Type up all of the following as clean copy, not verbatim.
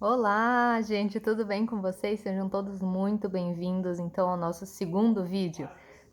Olá, gente, tudo bem com vocês? Sejam todos muito bem-vindos, então, ao nosso segundo vídeo,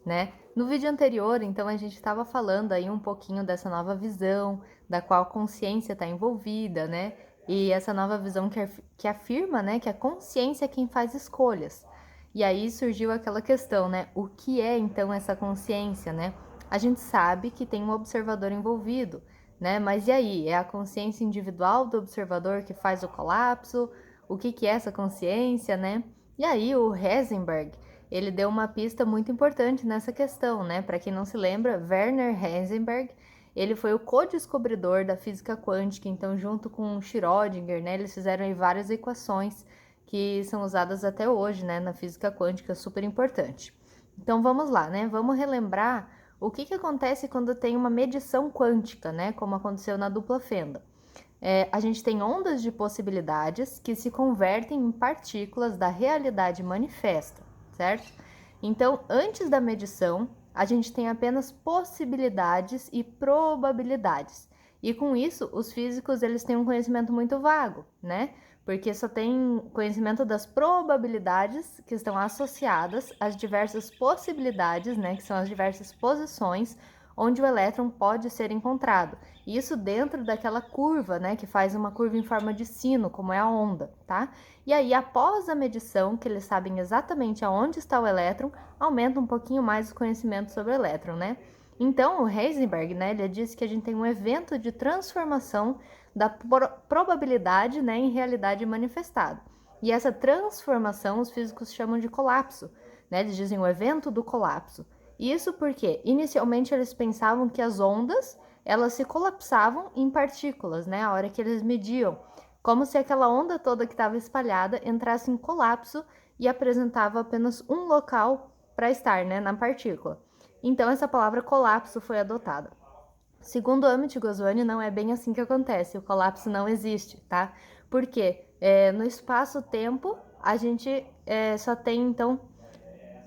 né? No vídeo anterior, então, a gente estava falando aí um pouquinho dessa nova visão, da qual a consciência está envolvida, né? E essa nova visão que afirma, né, que a consciência é quem faz escolhas. E aí surgiu aquela questão, né? O que é, então, essa consciência, né? A gente sabe que tem um observador envolvido, né? Mas e aí? É a consciência individual do observador que faz o colapso? O que é essa consciência, né? E aí o Heisenberg, ele deu uma pista muito importante nessa questão, né? Para quem não se lembra, Werner Heisenberg, ele foi o co-descobridor da física quântica, então junto com Schrödinger, né, eles fizeram aí várias equações que são usadas até hoje, né, na física quântica, super importante. Então vamos lá, né? Vamos relembrar o que acontece quando tem uma medição quântica, né? Como aconteceu na dupla fenda. A gente tem ondas de possibilidades que se convertem em partículas da realidade manifesta, certo? Então, antes da medição, a gente tem apenas possibilidades e probabilidades. E com isso, os físicos eles têm um conhecimento muito vago, né? Porque só tem conhecimento das probabilidades que estão associadas às diversas possibilidades, né? Que são as diversas posições onde o elétron pode ser encontrado. Isso dentro daquela curva, né, que faz uma curva em forma de sino, como é a onda, tá? E aí, após a medição, que eles sabem exatamente aonde está o elétron, aumenta um pouquinho mais o conhecimento sobre o elétron, né? Então, o Heisenberg, né, ele disse que a gente tem um evento de transformação da probabilidade, né, em realidade manifestada. E essa transformação os físicos chamam de colapso, né? Eles dizem o evento do colapso. Isso porque, inicialmente, eles pensavam que as ondas elas se colapsavam em partículas, né? A hora que eles mediam, como se aquela onda toda que estava espalhada entrasse em colapso e apresentava apenas um local para estar, né, na partícula. Então essa palavra colapso foi adotada. Segundo Amit Goswami, não é bem assim que acontece. O colapso não existe, tá? Porque no espaço-tempo a gente só tem então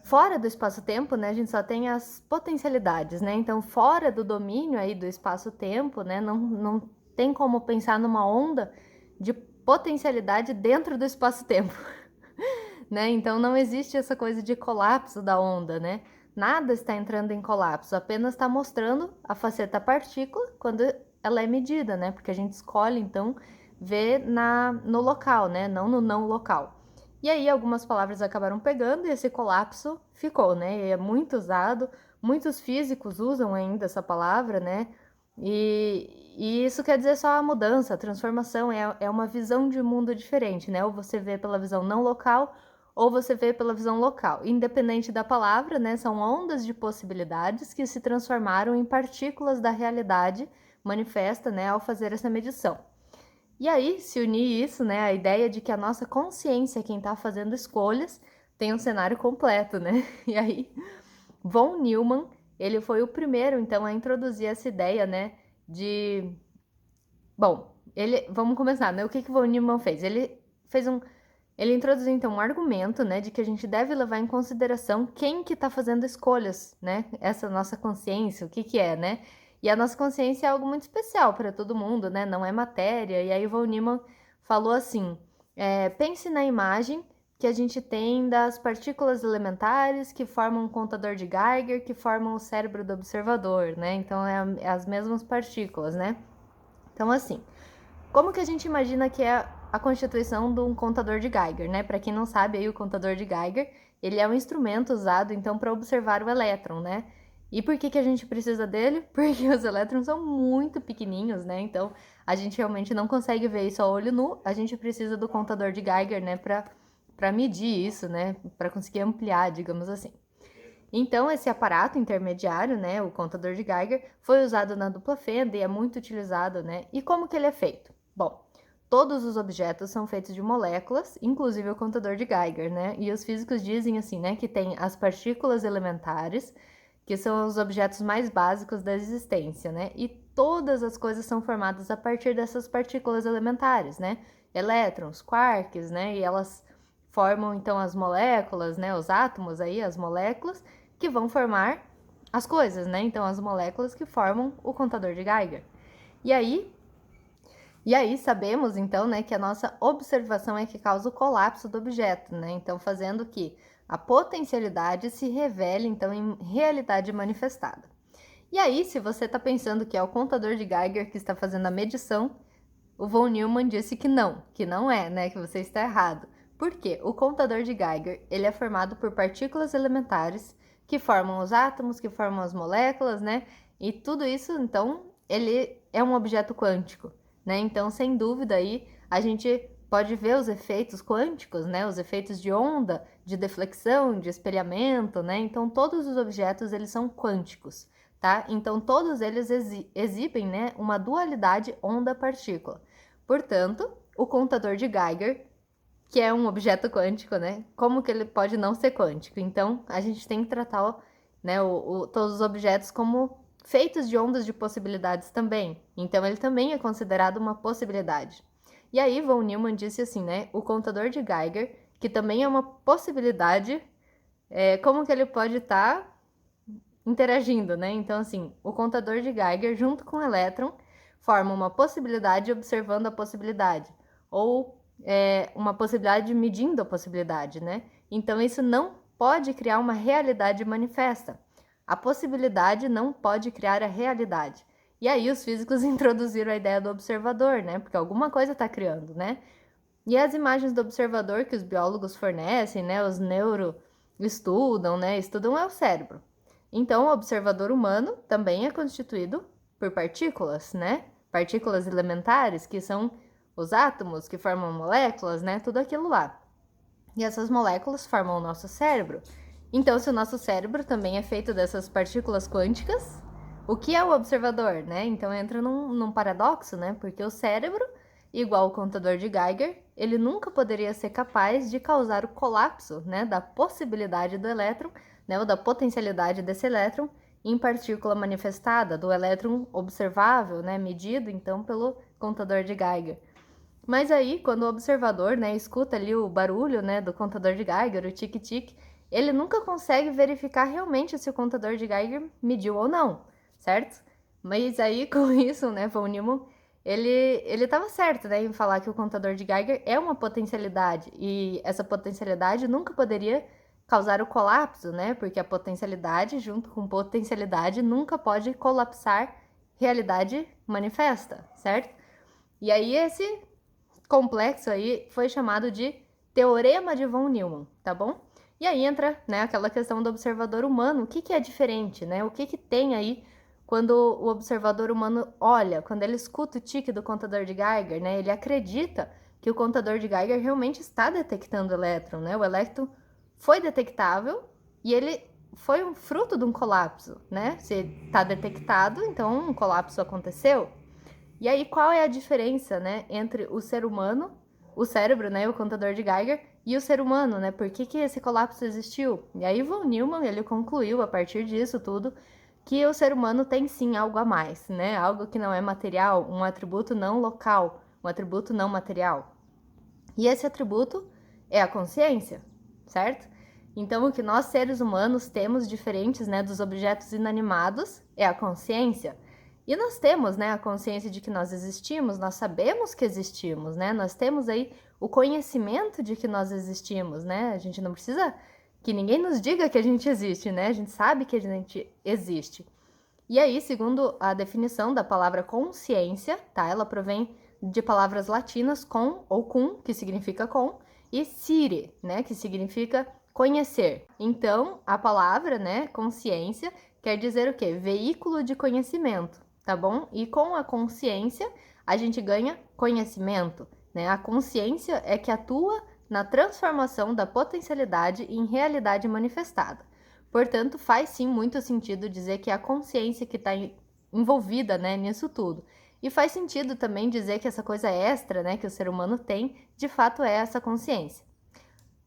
fora do espaço-tempo, né, a gente só tem as potencialidades, né? Então, fora do domínio aí do espaço-tempo, né, não tem como pensar numa onda de potencialidade dentro do espaço-tempo, né? Então, não existe essa coisa de colapso da onda, né? Nada está entrando em colapso, apenas está mostrando a faceta partícula quando ela é medida, né? Porque a gente escolhe, então, ver no local, né? Não no não local. E aí algumas palavras acabaram pegando e esse colapso ficou, né? E é muito usado, muitos físicos usam ainda essa palavra, né? E isso quer dizer só a mudança, a transformação, é uma visão de mundo diferente, né? Ou você vê pela visão não local, ou você vê pela visão local. Independente da palavra, né? São ondas de possibilidades que se transformaram em partículas da realidade manifesta, né? Ao fazer essa medição. E aí, se unir isso, né, a ideia de que a nossa consciência, quem está fazendo escolhas, tem um cenário completo, né? E aí, von Neumann, ele foi o primeiro, então, a introduzir essa ideia, né, de... Bom, vamos começar, né? O que von Neumann fez? Ele introduziu, então, um argumento, né, de que a gente deve levar em consideração quem que está fazendo escolhas, né? Essa nossa consciência, o que que é, né? E a nossa consciência é algo muito especial para todo mundo, né? Não é matéria. E aí o von Neumann falou assim, pense na imagem que a gente tem das partículas elementares que formam um contador de Geiger, que formam o cérebro do observador, né? Então, é as mesmas partículas, né? Então, assim, como que a gente imagina que é a constituição de um contador de Geiger, né? Para quem não sabe, aí o contador de Geiger, ele é um instrumento usado então para observar o elétron, né? E por que a gente precisa dele? Porque os elétrons são muito pequenininhos, né? Então a gente realmente não consegue ver isso a olho nu. A gente precisa do contador de Geiger, né? Para medir isso, né? Para conseguir ampliar, digamos assim. Então, esse aparato intermediário, né, o contador de Geiger, foi usado na dupla fenda e é muito utilizado, né? E como que ele é feito? Bom, todos os objetos são feitos de moléculas, inclusive o contador de Geiger, né? E os físicos dizem assim, né, que tem as partículas elementares, que são os objetos mais básicos da existência, né? E todas as coisas são formadas a partir dessas partículas elementares, né? Elétrons, quarks, né? E elas formam então as moléculas, né? Os átomos aí, as moléculas que vão formar as coisas, né? Então, as moléculas que formam o contador de Geiger. E aí, E aí sabemos, então, né, que a nossa observação é que causa o colapso do objeto, né? Então, fazendo que a potencialidade se revele, então, em realidade manifestada. E aí, se você está pensando que é o contador de Geiger que está fazendo a medição, o von Neumann disse que não é, né, que você está errado. Por quê? O contador de Geiger, ele é formado por partículas elementares que formam os átomos, que formam as moléculas, né? E tudo isso, então, ele é um objeto quântico, né? Então, sem dúvida aí, a gente pode ver os efeitos quânticos, né? Os efeitos de onda, de deflexão, de espelhamento, né? Então, todos os objetos, eles são quânticos, tá? Então, todos eles exibem, né, uma dualidade onda-partícula. Portanto, o contador de Geiger, que é um objeto quântico, né? Como que ele pode não ser quântico? Então, a gente tem que tratar, né, todos os objetos como feitos de ondas de possibilidades também. Então, ele também é considerado uma possibilidade. E aí, von Neumann disse assim, né? O contador de Geiger, que também é uma possibilidade, como que ele pode estar interagindo, né? Então, assim, o contador de Geiger, junto com o elétron, forma uma possibilidade observando a possibilidade, ou uma possibilidade medindo a possibilidade, né? Então, isso não pode criar uma realidade manifesta. A possibilidade não pode criar a realidade. E aí os físicos introduziram a ideia do observador, né? Porque alguma coisa está criando, né? E as imagens do observador que os biólogos fornecem, né? Os neuro estudam, né? Estudam é o cérebro. Então, o observador humano também é constituído por partículas, né? Partículas elementares, que são os átomos que formam moléculas, né? Tudo aquilo lá. E essas moléculas formam o nosso cérebro. Então, se o nosso cérebro também é feito dessas partículas quânticas, o que é o observador, né? Então, entra num paradoxo, né? Porque o cérebro, igual o contador de Geiger, ele nunca poderia ser capaz de causar o colapso, né, da possibilidade do elétron, né, ou da potencialidade desse elétron em partícula manifestada, do elétron observável, né, medido então pelo contador de Geiger. Mas aí, quando o observador, né, escuta ali o barulho, né, do contador de Geiger, o tic-tic, ele nunca consegue verificar realmente se o contador de Geiger mediu ou não, certo? Mas aí, com isso, né, von Neumann, ele estava certo, né, em falar que o contador de Geiger é uma potencialidade, e essa potencialidade nunca poderia causar o colapso, né, porque a potencialidade, junto com potencialidade, nunca pode colapsar realidade manifesta, certo? E aí, esse complexo aí foi chamado de Teorema de von Neumann, tá bom? E aí entra, né, aquela questão do observador humano, o que é diferente, né? O que tem aí quando o observador humano olha, quando ele escuta o tique do contador de Geiger, né? Ele acredita que o contador de Geiger realmente está detectando o elétron, né? O elétron foi detectável e ele foi um fruto de um colapso, né? Se está detectado, então um colapso aconteceu. E aí, qual é a diferença, né, entre o ser humano, o cérebro, né, o contador de Geiger, e o ser humano, né? Por que esse colapso existiu? E aí, von Neumann, ele concluiu, a partir disso tudo, que o ser humano tem sim algo a mais, né? Algo que não é material, um atributo não local, um atributo não material. E esse atributo é a consciência, certo? Então, o que nós seres humanos temos diferentes, né, dos objetos inanimados é a consciência. E nós temos, né, a consciência de que nós existimos, nós sabemos que existimos, né? Nós temos aí o conhecimento de que nós existimos, né? A gente não precisa que ninguém nos diga que a gente existe, né? A gente sabe que a gente existe. E aí, segundo a definição da palavra consciência, tá? Ela provém de palavras latinas com ou cum, que significa com, e sire, né, que significa conhecer. Então, a palavra, né, consciência, quer dizer o quê? Veículo de conhecimento, tá bom? E com a consciência, a gente ganha conhecimento, né? A consciência é que atua na transformação da potencialidade em realidade manifestada. Portanto, faz sim muito sentido dizer que é a consciência que está envolvida, né, nisso tudo. E faz sentido também dizer que essa coisa extra, né, que o ser humano tem, de fato é essa consciência.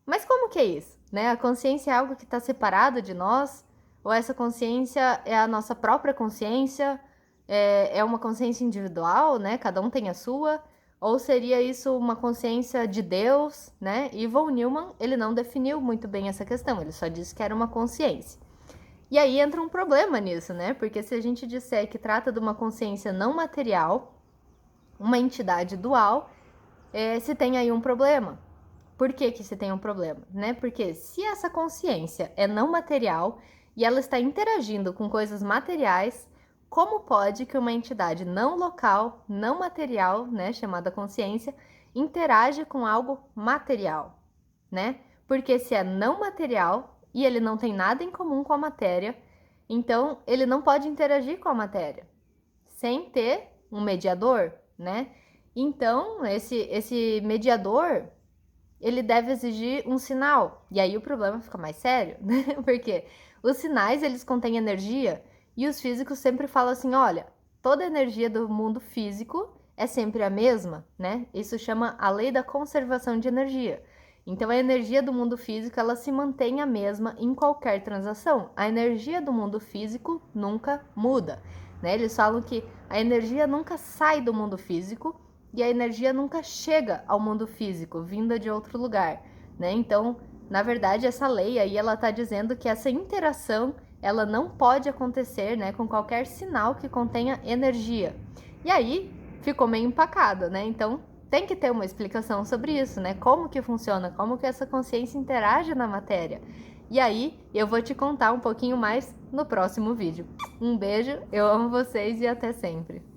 Mas como que é isso? Né? A consciência é algo que está separado de nós? Ou essa consciência é a nossa própria consciência? É uma consciência individual, né? Cada um tem a sua? Ou seria isso uma consciência de Deus, né? E von Neumann, ele não definiu muito bem essa questão, ele só disse que era uma consciência. E aí entra um problema nisso, né? Porque se a gente disser que trata de uma consciência não material, uma entidade dual, se tem aí um problema. Por que que se tem um problema, né? Porque se essa consciência é não material e ela está interagindo com coisas materiais, como pode que uma entidade não local, não material, né, chamada consciência, interage com algo material, né? Porque se é não material e ele não tem nada em comum com a matéria, então ele não pode interagir com a matéria sem ter um mediador, né? Então, esse mediador, ele deve exigir um sinal. E aí o problema fica mais sério, né? Porque os sinais, eles contêm energia e os físicos sempre falam assim, olha, toda a energia do mundo físico é sempre a mesma, né? Isso chama a lei da conservação de energia. Então a energia do mundo físico, ela se mantém a mesma em qualquer transação. A energia do mundo físico nunca muda, né? Eles falam que a energia nunca sai do mundo físico e a energia nunca chega ao mundo físico, vinda de outro lugar, né? Então, na verdade, essa lei aí, ela tá dizendo que essa interação, ela não pode acontecer, né, com qualquer sinal que contenha energia. E aí, ficou meio empacado, né? Então, tem que ter uma explicação sobre isso, né? Como que funciona, como que essa consciência interage na matéria. E aí, eu vou te contar um pouquinho mais no próximo vídeo. Um beijo, eu amo vocês e até sempre!